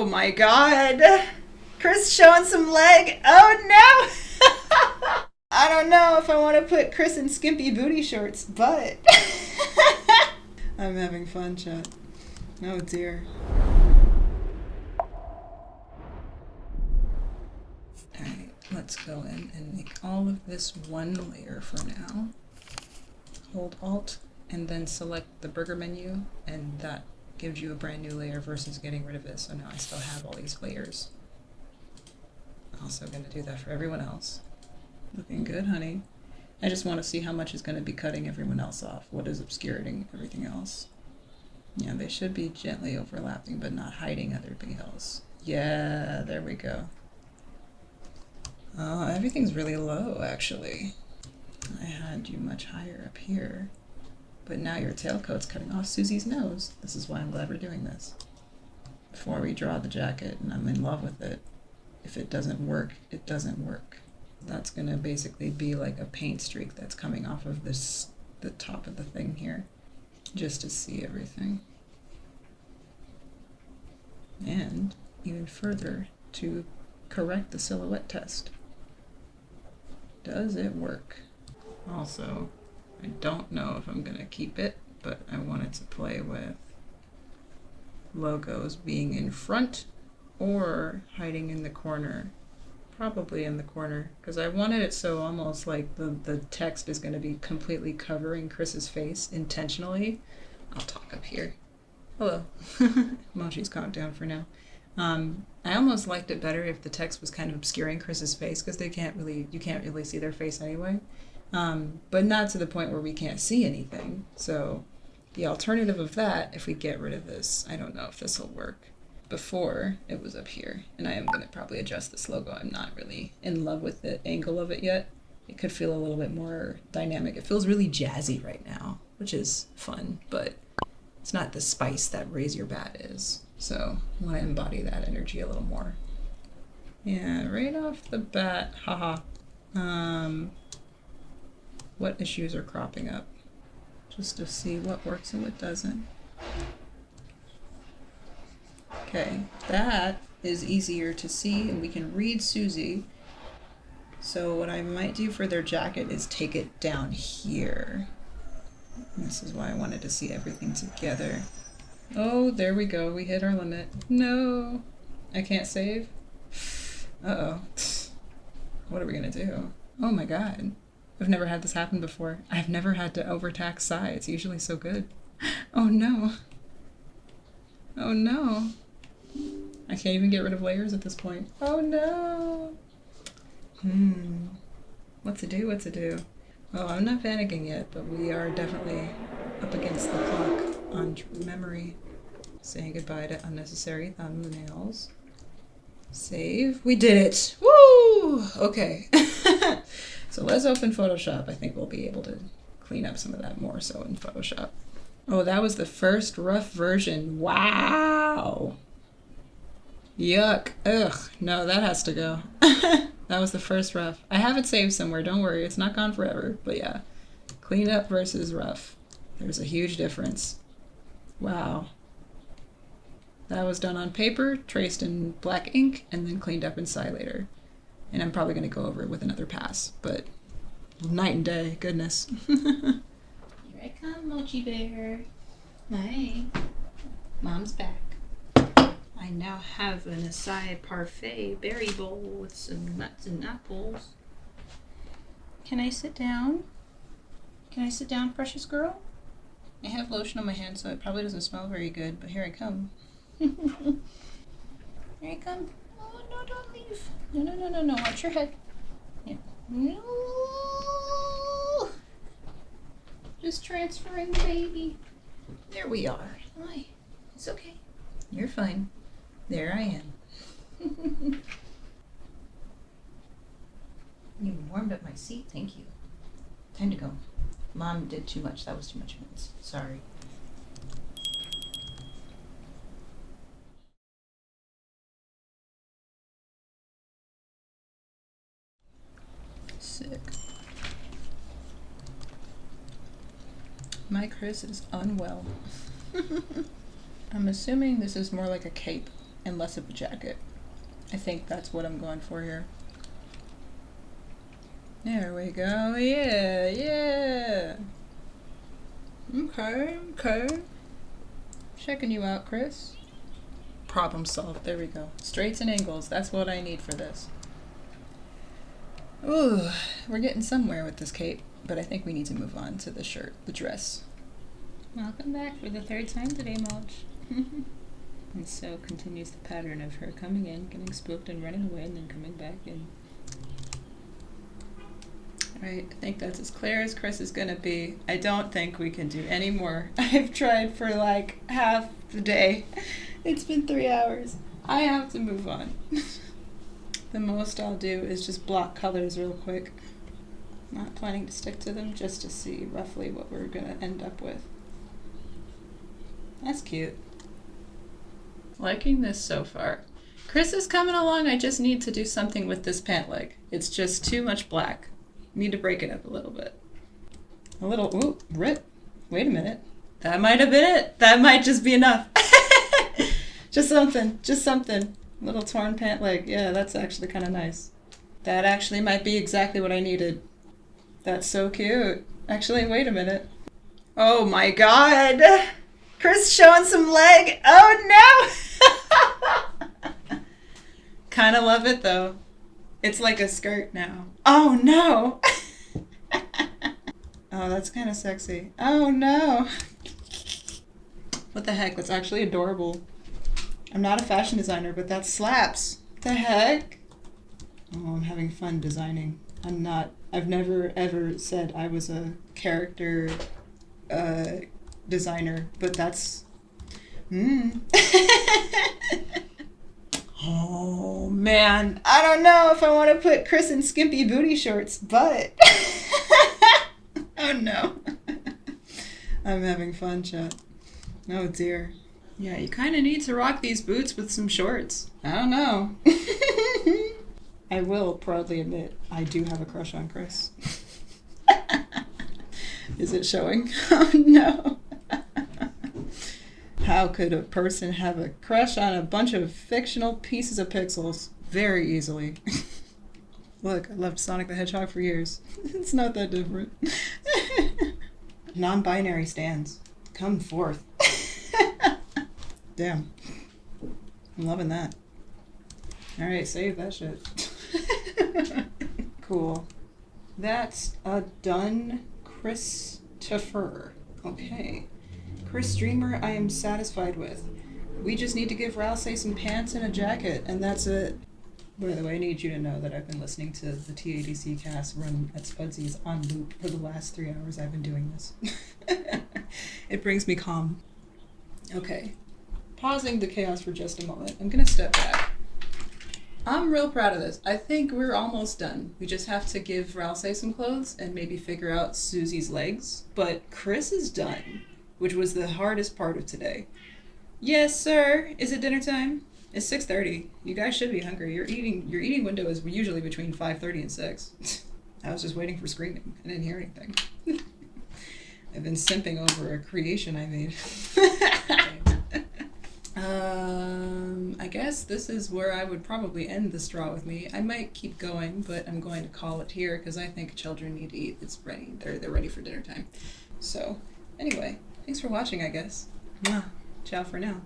Oh my god. Chris showing some leg. Oh no. I don't know if I want to put Chris in skimpy booty shorts, but I'm having fun, chat. Oh dear. Alright, let's go in and make all of this one layer for now. Hold Alt and then select the burger menu, and that gives you a brand new layer versus getting rid of this. So now I still have all these layers. Also going to do that for everyone else. Looking good, honey. I just want to see how much is going to be cutting everyone else off. What is obscuring everything else? Yeah, they should be gently overlapping, but not hiding everything else. Yeah, there we go. Oh, everything's really low, actually. I had you much higher up here. But now your tailcoat's cutting off Susie's nose. This is why I'm glad we're doing this. Before we draw the jacket, and I'm in love with it. If it doesn't work, it doesn't work. That's gonna basically be like a paint streak that's coming off of this, the top of the thing here, just to see everything. And even further, to correct the silhouette test. Does it work? Also, I don't know if I'm gonna keep it, but I wanted to play with logos being in front or hiding in the corner. Probably in the corner, because I wanted it so almost like the text is going to be completely covering Chris's face intentionally. I'll talk up here. Hello. Mochi's calmed down for now. I almost liked it better if the text was kind of obscuring Chris's face, because you can't really see their face anyway. But not to the point where we can't see anything. So the alternative of that, if we get rid of this, I don't know if this will work. Before it was up here, and I am going to probably adjust this logo. I'm not really in love with the angle of it yet. It could feel a little bit more dynamic. It feels really jazzy right now, which is fun, but it's not the spice that Raise Your Bat is. So I want to embody that energy a little more. Yeah, right off the bat, haha. What issues are cropping up? Just to see what works and what doesn't. Okay, that is easier to see, and we can read Susie. So what I might do for their jacket is take it down here. And this is why I wanted to see everything together. Oh, there we go. We hit our limit. No, I can't save. Uh-oh. What are we gonna do? Oh my god. I've never had this happen before. I've never had to overtax Sai. It's usually so good. Oh no. Oh no. I can't even get rid of layers at this point. Oh no! What to do, what to do? Oh, I'm not panicking yet, but we are definitely up against the clock on memory. Saying goodbye to unnecessary thumbnails. Save. We did it! Woo! Okay. So let's open Photoshop. I think we'll be able to clean up some of that more so in Photoshop. Oh, that was the first rough version. Wow! Yuck. Ugh. No, that has to go. That was the first rough. I have it saved somewhere. Don't worry. It's not gone forever. But yeah. Clean up versus rough. There's a huge difference. Wow. That was done on paper, traced in black ink, and then cleaned up in Sai later. And I'm probably going to go over it with another pass. But night and day. Goodness. Here I come, Mochi Bear. Hi. Mom's back. I now have an acai parfait berry bowl with some nuts and apples. Can I sit down? Can I sit down, precious girl? I have lotion on my hand, so it probably doesn't smell very good, but here I come. Here I come. Oh, no, don't leave. No, no, no, no, no. Watch your head. Yeah. No. Just transferring the baby. There we are. Hi. It's okay. You're fine. There I am. You warmed up my seat. Thank you. Time to go. Mom did too much. That was too much minutes. Sorry. Sick. My Chris is unwell. I'm assuming this is more like a cape and less of a jacket. I think that's what I'm going for here. There we go. Yeah, yeah. Okay. Checking you out, Chris. Problem solved. There we go. Straights and angles. That's what I need for this. Ooh, we're getting somewhere with this cape, but I think we need to move on to the shirt, the dress. Welcome back for the third time today, Moch. And so continues the pattern of her coming in, getting spooked and running away, and then coming back in. Alright, I think that's as clear as Chris is gonna be. I don't think we can do any more. I've tried for like half the day. It's been 3 hours. I have to move on. The most I'll do is just block colors real quick. Not planning to stick to them, just to see roughly what we're gonna end up with. That's cute. Liking this so far. Chris is coming along. I just need to do something with this pant leg. It's just too much black. Need to break it up a little bit. A little, ooh, rip. Wait a minute. That might have been it. That might just be enough. Just something. Little torn pant leg. Yeah, that's actually kind of nice. That actually might be exactly what I needed. That's so cute. Actually, wait a minute. Oh my God. Chris showing some leg. Oh no. Kind of love it though. It's like a skirt now. Oh no. Oh, that's kind of sexy. Oh no. What the heck? That's actually adorable. I'm not a fashion designer, but that slaps. What the heck? Oh, I'm having fun designing. I've never ever said I was a character designer, but that's... Oh man, I don't know if I want to put Chris in skimpy booty shorts, but... Oh no. I'm having fun, chat. Oh dear. Yeah, you kind of need to rock these boots with some shorts. I don't know. I will proudly admit, I do have a crush on Chris. Is it showing? Oh no. How could a person have a crush on a bunch of fictional pieces of pixels? Very easily. Look, I loved Sonic the Hedgehog for years. It's not that different. Non-binary stands. Come forth. Damn. I'm loving that. Alright, save that shit. Cool. That's a done Christopher. Okay. Chris Streamer, I am satisfied with. We just need to give Ralsei some pants and a jacket, and that's it. By the way, I need you to know that I've been listening to the TADC cast run at Spudsy's on loop for the last 3 hours I've been doing this. It brings me calm. Okay. Pausing the chaos for just a moment. I'm gonna step back. I'm real proud of this. I think we're almost done. We just have to give Ralsei some clothes and maybe figure out Susie's legs. But Chris is done, which was the hardest part of today. Yes, sir. Is it dinner time? It's 6:30. You guys should be hungry. Your eating window is usually between 5:30 and 6. I was just waiting for screaming. I didn't hear anything. I've been simping over a creation I made. I guess this is where I would probably end the straw with me. I might keep going, but I'm going to call it here because I think children need to eat. It's ready. They're ready for dinner time. So, anyway, thanks for watching, I guess. Mwah. Ciao for now.